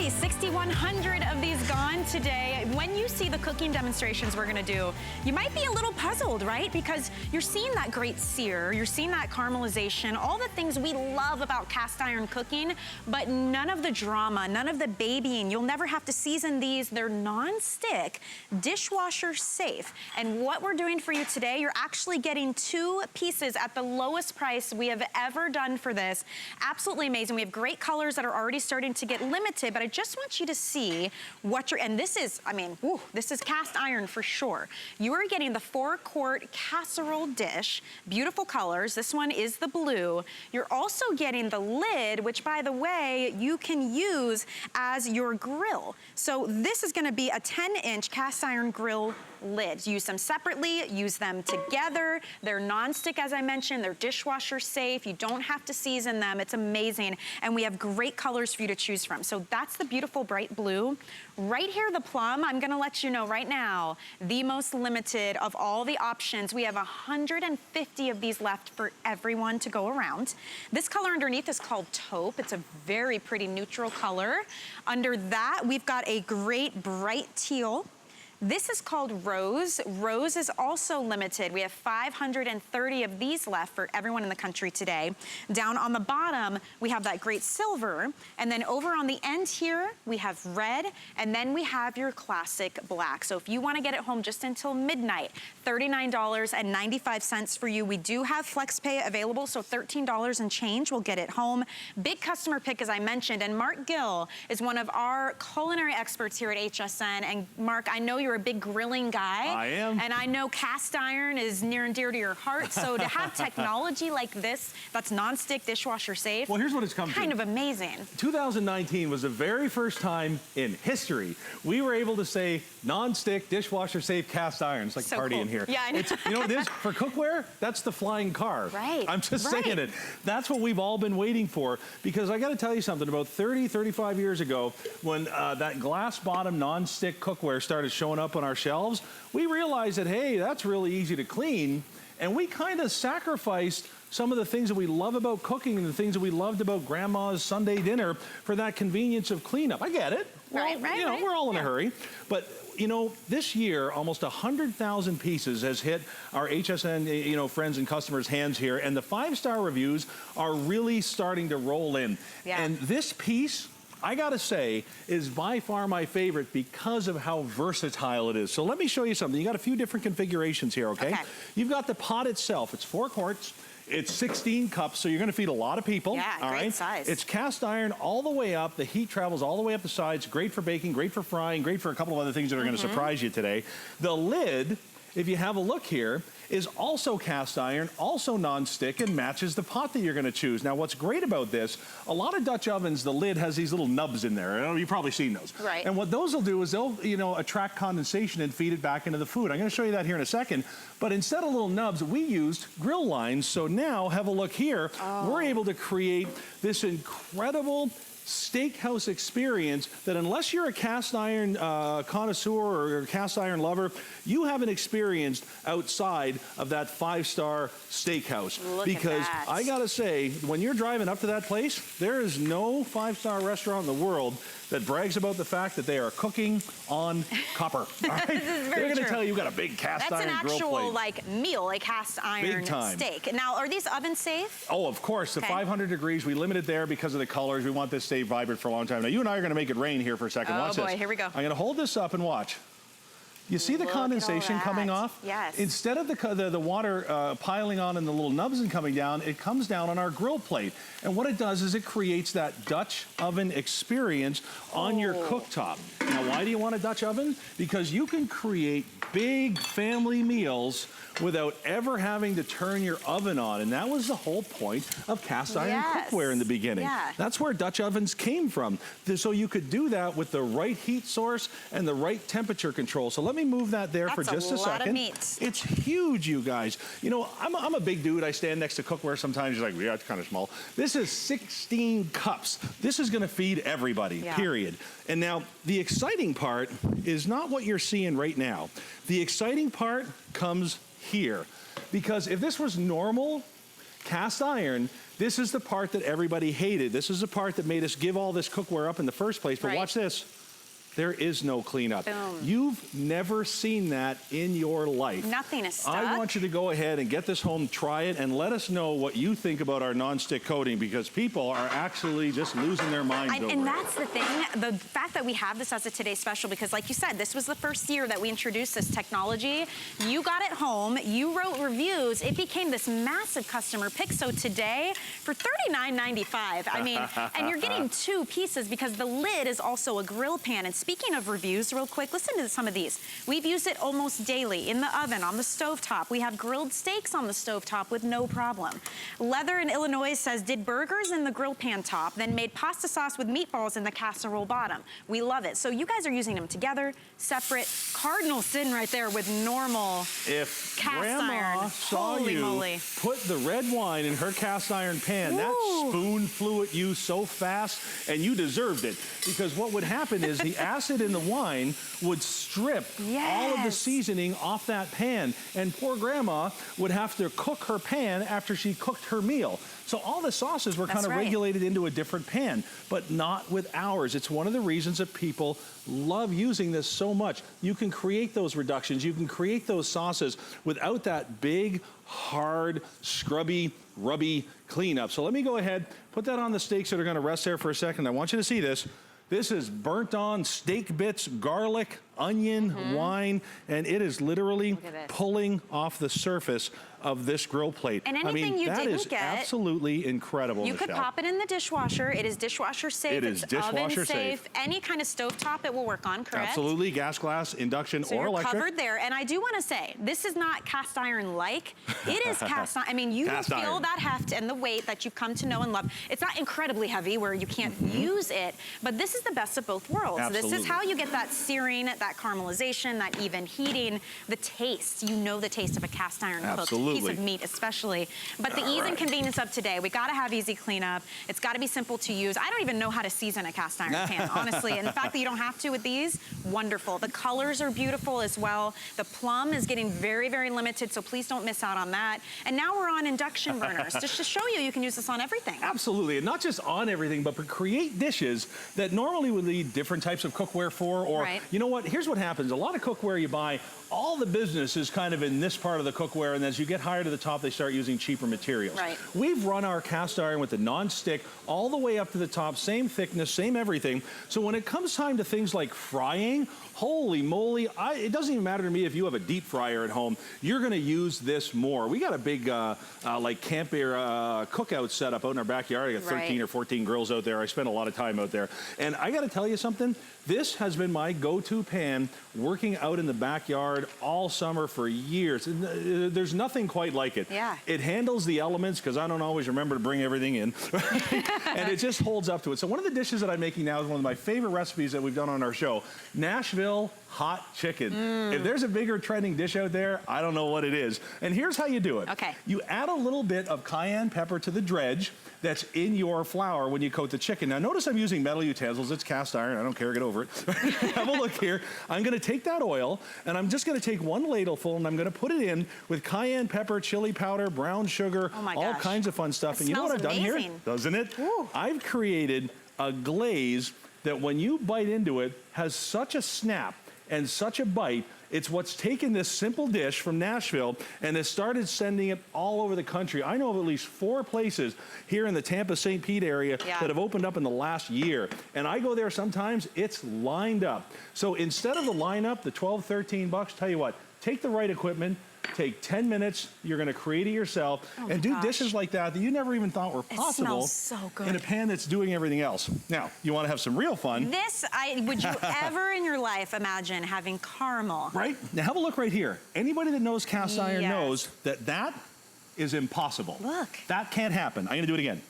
already 6,100 of these gone today. When you see the cooking demonstrations we're gonna do, you might be a little puzzled, right? Because you're seeing that great sear, you're seeing that caramelization, all the things we love about cast iron cooking, but none of the drama, none of the babying. You'll never have to season these. They're non-stick, dishwasher safe. And what we're doing for you today, you're actually getting 2 pieces at the lowest price we have ever done for this. Absolutely amazing. We have great colors that are already starting to get limited, but I just want you to see what you're, and this is, I mean, whew, this is cast iron for sure. You are getting the 4-quart casserole dish, beautiful colors. This one is the blue. You're also getting the lid, which by the way, you can use as your grill. So this is gonna be a 10-inch cast iron grill lids. Use them separately, use them together. They're non-stick, as I mentioned. They're dishwasher safe. You don't have to season them. It's amazing. And we have great colors for you to choose from. So that's the beautiful bright blue. Right here, the plum, I'm gonna let you know right now, the most limited of all the options. We have 150 of these left for everyone to go around. This color underneath is called taupe. It's a very pretty neutral color. Under that, we've got a great bright teal. This is called Rose. Rose is also limited. We have 530 of these left for everyone in the country today. Down on the bottom, we have that great silver. And then over on the end here, we have red. And then we have your classic black. So if you want to get it home just until midnight, $39.95 for you. We do have FlexPay available, so $13 and change will get it home. Big customer pick, as I mentioned. And Mark Gill is one of our culinary experts here at HSN. And Mark, I know you're a big grilling guy. I am. And I know cast iron is near and dear to your heart. So to have technology like this, that's non-stick, dishwasher safe. Well, here's what it's come to. Kind of amazing. 2019 was the very first time in history we were able to say non-stick, dishwasher safe cast iron. It's like so a party cool. in here. Yeah, I know. It's, you know, this for cookware, that's the flying car. Right. I'm just saying it. That's what we've all been waiting for, because I got to tell you something. About 30, 35 years ago, when that glass bottom non-stick cookware started showing up on our shelves, we realized that, hey, that's really easy to clean, and we kind of sacrificed some of the things that we love about cooking and the things that we loved about grandma's Sunday dinner for that convenience of cleanup. I get it. Right, you know, we're all in a hurry. But, you know, this year, almost 100,000 pieces has hit our HSN, you know, friends and customers' hands here, and the 5-star reviews are really starting to roll in. Yeah. And this piece, I gotta say, is by far my favorite because of how versatile it is. So let me show you something. You got a few different configurations here, okay? You've got the pot itself. It's 4 quarts. It's 16 cups, so you're gonna feed a lot of people. Yeah, all great right? size. It's cast iron all the way up. The heat travels all the way up the sides. Great for baking, great for frying, great for a couple of other things that are gonna surprise you today. The lid, if you have a look here, is also cast iron, also non-stick, and matches the pot that you're gonna choose. Now, what's great about this, a lot of Dutch ovens, the lid has these little nubs in there. I know you've probably seen those. Right. And what those will do is they'll, you know, attract condensation and feed it back into the food. I'm gonna show you that here in a second. But instead of little nubs, we used grill lines. So now, have a look here. We're able to create this incredible steakhouse experience that, unless you're a cast iron connoisseur or a cast iron lover, you haven't experienced outside of that 5-star steakhouse. Because I gotta say, when you're driving up to that place, there is no 5-star restaurant in the world that brags about the fact that they are cooking on copper. All right? They're gonna tell you got a big cast iron grill plate. That's an actual like meal, like cast iron steak. Now, are these oven safe? Oh, of course. The 500 degrees, we limit it there because of the colors. We want this to stay vibrant for a long time. Now, you and I are gonna make it rain here for a second. Watch boy, this. here we go. I'm gonna hold this up and watch. You see the condensation coming off? Yes. Instead of the water piling on and the little nubs and coming down, it comes down on our grill plate. And what it does is it creates that Dutch oven experience on your cooktop. Now, why do you want a Dutch oven? Because you can create big family meals without ever having to turn your oven on. And that was the whole point of cast iron cookware in the beginning. That's where Dutch ovens came from. So you could do that with the right heat source and the right temperature control. So let me move that there for just a second. That's a lot of meat. It's huge, you guys. You know, I'm a big dude. I stand next to cookware sometimes. You're like, yeah, it's kind of small. This is 16 cups. This is gonna feed everybody, period. And now, the exciting part is not what you're seeing right now. The exciting part comes here. Because if this was normal cast iron, this is the part that everybody hated. This is the part that made us give all this cookware up in the first place. But watch this. There is no cleanup. Boom. You've never seen that in your life. Nothing is stuck. I want you to go ahead and get this home, try it, and let us know what you think about our non-stick coating, because people are actually just losing their minds over it. And that's the thing, the fact that we have this as a Today Special, because like you said, this was the first year that we introduced this technology. You got it home, you wrote reviews, it became this massive customer pick. So today, for $39.95, I mean, and you're getting 2 pieces because the lid is also a grill pan. And speaking of reviews, real quick, listen to some of these. We've used it almost daily in the oven, on the stovetop. We have grilled steaks on the stovetop with no problem. Leather in Illinois says, did burgers in the grill pan top, then made pasta sauce with meatballs in the casserole bottom. We love it. So you guys are using them together, separate. Cardinal sitting right there with normal cast Grandma iron. saw Holy you moly. put the red wine in her cast iron pan, that spoon flew at you so fast, and you deserved it. Because what would happen is the acid in the wine would strip all of the seasoning off that pan, and poor grandma would have to cook her pan after she cooked her meal. So all the sauces were kind of regulated into a different pan, but not with ours. It's one of the reasons that people love using this so much. You can create those reductions, you can create those sauces without that big, hard, scrubby, rubby cleanup. So let me go ahead, put that on the steaks that are gonna rest there for a second. I want you to see this. This is burnt on steak bits, garlic, onion, wine, and it is literally pulling off the surface of this grill plate. And anything you didn't get, that is absolutely incredible. You could pop it in the dishwasher. It is dishwasher safe. It is dishwasher safe. Any kind of stovetop it will work on, correct? Absolutely, gas, glass, induction, or electric. Covered there. And I do want to say, this is not cast iron like. It is cast iron. I mean, you will feel that heft and the weight that you've come to know and love. It's not incredibly heavy where you can't use it, but this is the best of both worlds. Absolutely. This is how you get that searing, that caramelization, that even heating, the taste. You know the taste of a cast iron cooked piece of meat especially. But the ease and convenience of today, we gotta have easy cleanup. It's gotta be simple to use. I don't even know how to season a cast iron pan, honestly. And the fact that you don't have to with these, wonderful. The colors are beautiful as well. The plum is getting very, very limited, so please don't miss out on that. And now we're on induction burners, just to show you can use this on everything. Absolutely, and not just on everything, but create dishes that normally would need different types of cookware for, or you know what, here's what happens. A lot of cookware you buy, all the business is kind of in this part of the cookware, and as you get higher to the top, they start using cheaper materials. We've run our cast iron with the non-stick all the way up to the top, same thickness, same everything. So when it comes time to things like frying, holy moly, it doesn't even matter to me if you have a deep fryer at home, you're gonna use this more. We got a big like campfire cookout setup out in our backyard. I got 13 or 14 grills out there. I spend a lot of time out there. And I gotta tell you something, this has been my go-to pan working out in the backyard all summer for years. And there's nothing quite like it. It handles the elements, because I don't always remember to bring everything in. And it just holds up to it. So one of the dishes that I'm making now is one of my favorite recipes that we've done on our show, Nashville hot chicken. If there's a bigger trending dish out there, I don't know what it is. And here's how you do it. You add a little bit of cayenne pepper to the dredge that's in your flour when you coat the chicken. Now notice I'm using metal utensils. It's cast iron. I don't care. Get over it. Have a look here. I'm going to take that oil, and I'm just going to take one ladleful, and I'm going to put it in with cayenne pepper, chili powder, brown sugar, all kinds of fun stuff. And you know what I've done here? Doesn't it? I've created a glaze that when you bite into it has such a snap and such a bite. It's what's taken this simple dish from Nashville and has started sending it all over the country. I know of at least 4 places here in the Tampa-St. Pete area that have opened up in the last year. And I go there sometimes, it's lined up. So instead of the lineup, the 12, 13 bucks, tell you what, take the right equipment, take 10 minutes, you're gonna create it yourself, and do dishes like that you never even thought were possible in a pan that's doing everything else. Now, you wanna have some real fun. Would you ever in your life imagine having caramel? Right, now have a look right here. Anybody that knows cast iron knows that that is impossible. Look. That can't happen. I'm gonna do it again.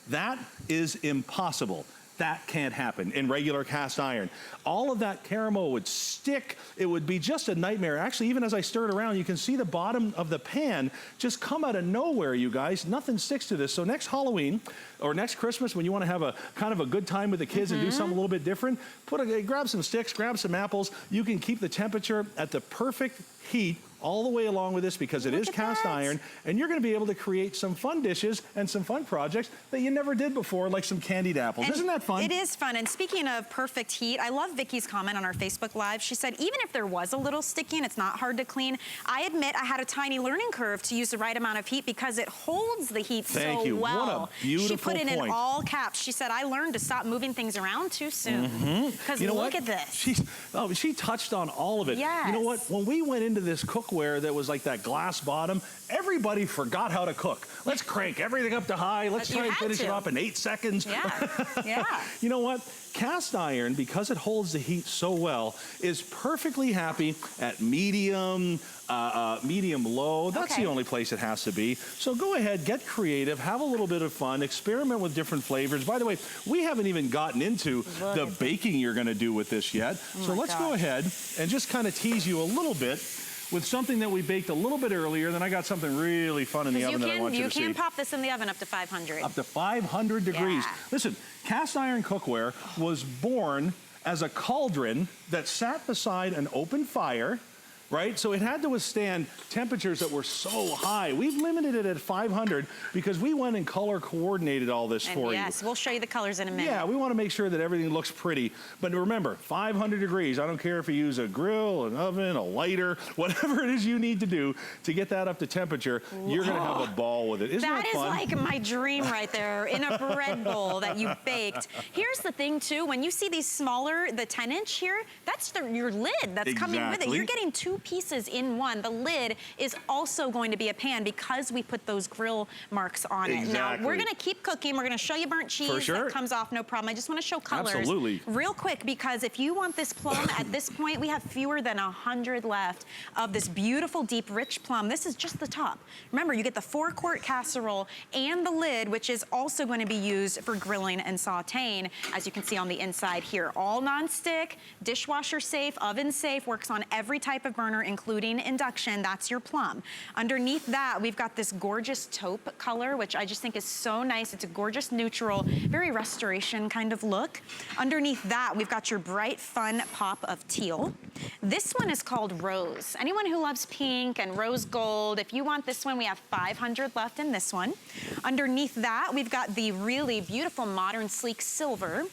That is impossible. That can't happen in regular cast iron. All of that caramel would stick. It would be just a nightmare. Actually, even as I stir it around, you can see the bottom of the pan just come out of nowhere, you guys. Nothing sticks to this. So next Halloween or next Christmas, when you want to have a kind of a good time with the kids and do something a little bit different, grab some sticks, grab some apples. You can keep the temperature at the perfect heat all the way along with this because it is cast iron, and you're gonna be able to create some fun dishes and some fun projects that you never did before, like some candied apples. Isn't that fun? It is fun, and speaking of perfect heat, I love Vicky's comment on our Facebook Live. She said, even if there was a little sticky and it's not hard to clean, I admit I had a tiny learning curve to use the right amount of heat because it holds the heat so well. Thank you. What a beautiful She put it point. in all caps. She said, I learned to stop moving things around too soon. Because look at this. She touched on all of it. Yes. You know what? When we went into this cookware that was like that glass bottom, everybody forgot how to cook. Let's crank everything up to high. Let's try and finish it off in 8 seconds. Yeah, yeah. You know what? Cast iron, because it holds the heat so well, is perfectly happy at medium, medium-low. That's the only place it has to be. So go ahead, get creative, have a little bit of fun, experiment with different flavors. By the way, we haven't even gotten into the baking you're gonna do with this yet. So let's go ahead and just kind of tease you a little bit with something that we baked a little bit earlier. Then I got something really fun in the oven that I want you to see. You can pop this in the oven up to 500. Up to 500 degrees. Yeah. Listen, cast iron cookware was born as a cauldron that sat beside an open fire, right? So it had to withstand temperatures that were so high. We've limited it at 500 because we went and color coordinated all this for you. Yes, we'll show you the colors in a minute. Yeah, we want to make sure that everything looks pretty. But remember, 500 degrees. I don't care if you use a grill, an oven, a lighter, whatever it is you need to do to get that up to temperature, you're going to have a ball with it. Isn't that fun? That is like my dream right there, in a bread bowl that you baked. Here's the thing too, when you see these smaller, the 10-inch here, that's your lid that's coming with it. You're getting 2 pieces in one. The lid is also going to be a pan because we put those grill marks on it. Now, we're gonna keep cooking. We're gonna show you burnt cheese that comes off, no problem. I just wanna show colors real quick because if you want this plum, at this point, we have fewer than 100 left of this beautiful, deep, rich plum. This is just the top. Remember, you get the 4-quart casserole and the lid, which is also gonna be used for grilling and sauteing, as you can see on the inside here. All non-stick, dishwasher safe, oven safe, works on every type of burner, including induction. That's your plum. Underneath that, we've got this gorgeous taupe color, which I just think is so nice. It's a gorgeous neutral, very restoration kind of look. Underneath that, we've got your bright, fun pop of teal. This one is called rose. Anyone who loves pink and rose gold, if you want this one, we have 500 left in this one. Underneath that, we've got the really beautiful modern sleek silver.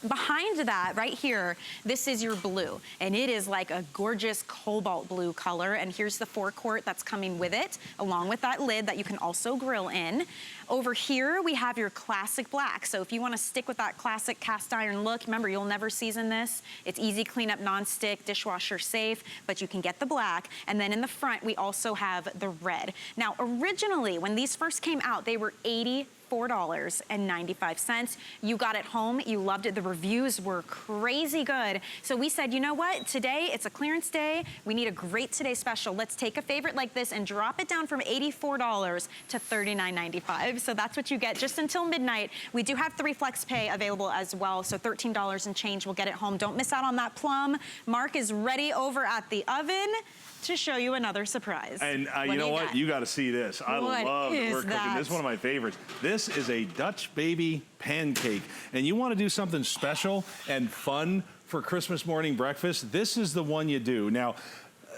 Behind that, right here, this is your blue, and it is like a gorgeous cobalt blue color, and here's the 4-quart that's coming with it, along with that lid that you can also grill in. Over here, we have your classic black, so if you wanna stick with that classic cast iron look, remember, you'll never season this. It's easy cleanup, non-stick, dishwasher safe, but you can get the black, and then in the front, we also have the red. Now, originally, when these first came out, they were $84.95. You got it home, you loved it. The reviews were crazy good. So we said, you know what? Today, it's a clearance day. We need a great today special. Let's take a favorite like this and drop it down from $84 to $39.95. So that's what you get just until midnight. We do have 3 flex pay available as well. So $13 and change will get it home. Don't miss out on that plum. Mark is ready over at the oven to show you another surprise. And you know what? You got to see this. I love that we're cooking. This is one of my favorites. This is a Dutch baby pancake. And you want to do something special and fun for Christmas morning breakfast, this is the one you do. Now,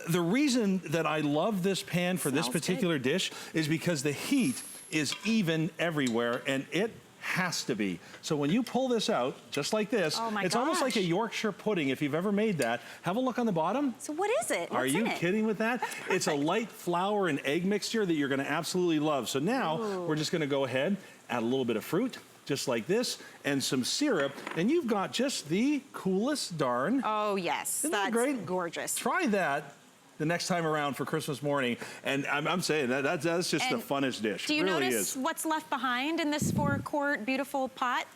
the reason that I love this pan for this particular dish is because the heat is even everywhere, and it has to be. So when you pull this out, just like this, it's almost like a Yorkshire pudding if you've ever made that. Have a look on the bottom. So what is it? Are you kidding with that? It's a light flour and egg mixture that you're gonna absolutely love. So now we're just gonna go ahead, add a little bit of fruit, just like this, and some syrup, and you've got just the coolest darn. Oh yes, that's great. Gorgeous. Try that the next time around for Christmas morning, and I'm saying that's just the funnest dish. Do you notice what's left behind in this 4-quart beautiful pot?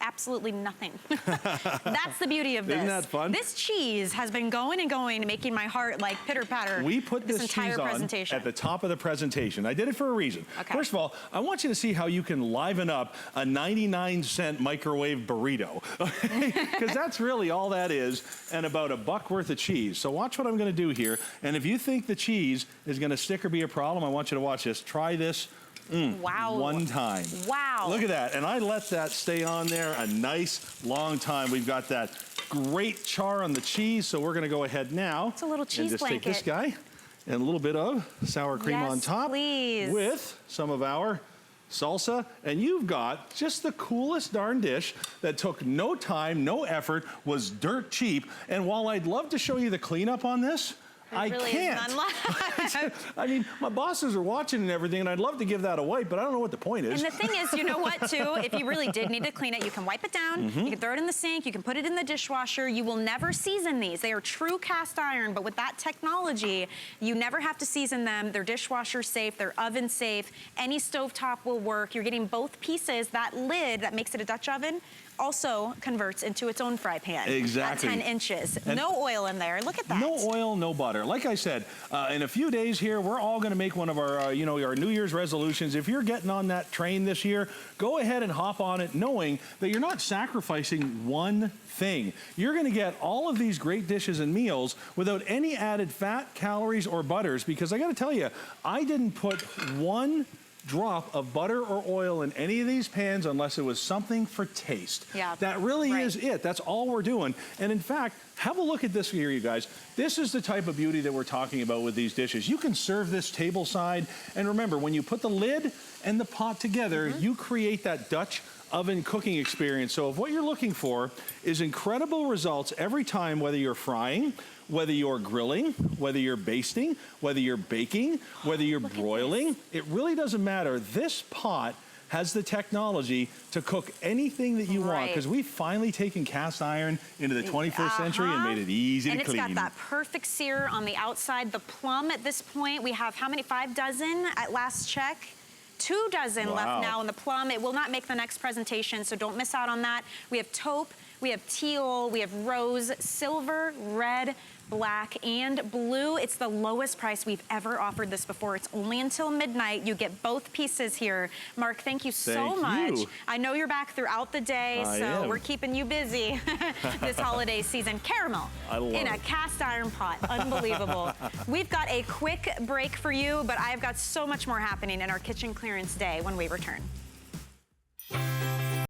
Absolutely nothing. That's the beauty of this. Isn't that fun? This cheese has been going and going, making my heart like pitter-patter. We put this cheese on at the top of the presentation. I did it for a reason. First of all, I want you to see how you can liven up a 99-cent microwave burrito, because that's really all that is, and about $1 worth of cheese. So watch what I'm gonna do here, and if you think the cheese is gonna stick or be a problem, I want you to watch this. Try this. Wow. One time. Wow. Look at that. And I let that stay on there a nice long time. We've got that great char on the cheese, so we're going to go ahead now. It's a little cheese and just blanket. take this guy and a little bit of sour cream on top. Please. With some of our salsa, and you've got just the coolest darn dish that took no time, no effort, was dirt cheap. And while I'd love to show you the cleanup on this, I can't. I mean, my bosses are watching and everything, and I'd love to give that a wipe, but I don't know what the point is. And the thing is, you know what, too? If you really did need to clean it, you can wipe it down, you can throw it in the sink, you can put it in the dishwasher. You will never season these. They are true cast iron, but with that technology, you never have to season them. They're dishwasher safe, they're oven safe. Any stovetop will work. You're getting both pieces. That lid that makes it a Dutch oven also converts into its own fry pan. Exactly. At 10 inches. And no oil in there. Look at that. No oil, no butter. Like I said, in a few days here, we're all going to make one of our, you know, our New Year's resolutions. If you're getting on that train this year, go ahead and hop on it knowing that you're not sacrificing one thing. You're going to get all of these great dishes and meals without any added fat, calories, or butters, because I got to tell you, I didn't put one drop of butter or oil in any of these pans unless it was something for taste. Yeah. That really is it. That's all we're doing. And in fact, have a look at this here, you guys. This is the type of beauty that we're talking about with these dishes. You can serve this table side, and remember, when you put the lid and the pot together, you create that Dutch oven cooking experience. So if what you're looking for is incredible results every time, whether you're frying, whether you're grilling, whether you're basting, whether you're baking, whether you're broiling, it really doesn't matter. This pot has the technology to cook anything that you want, because we've finally taken cast iron into the 21st century and made it easy to clean. And it's got that perfect sear on the outside. The plum at this point, we have how many? 5 dozen at last check? 2 dozen left now in the plum. It will not make the next presentation, so don't miss out on that. We have taupe, we have teal, we have rose, silver, red, black, and blue. It's the lowest price we've ever offered this before. It's only until midnight. You get both pieces here. Mark, thank you so much. I know you're back throughout the day, so we're keeping you busy this holiday season. Caramel in a cast iron pot. Unbelievable. We've got a quick break for you, but I've got so much more happening in our kitchen clearance day when we return.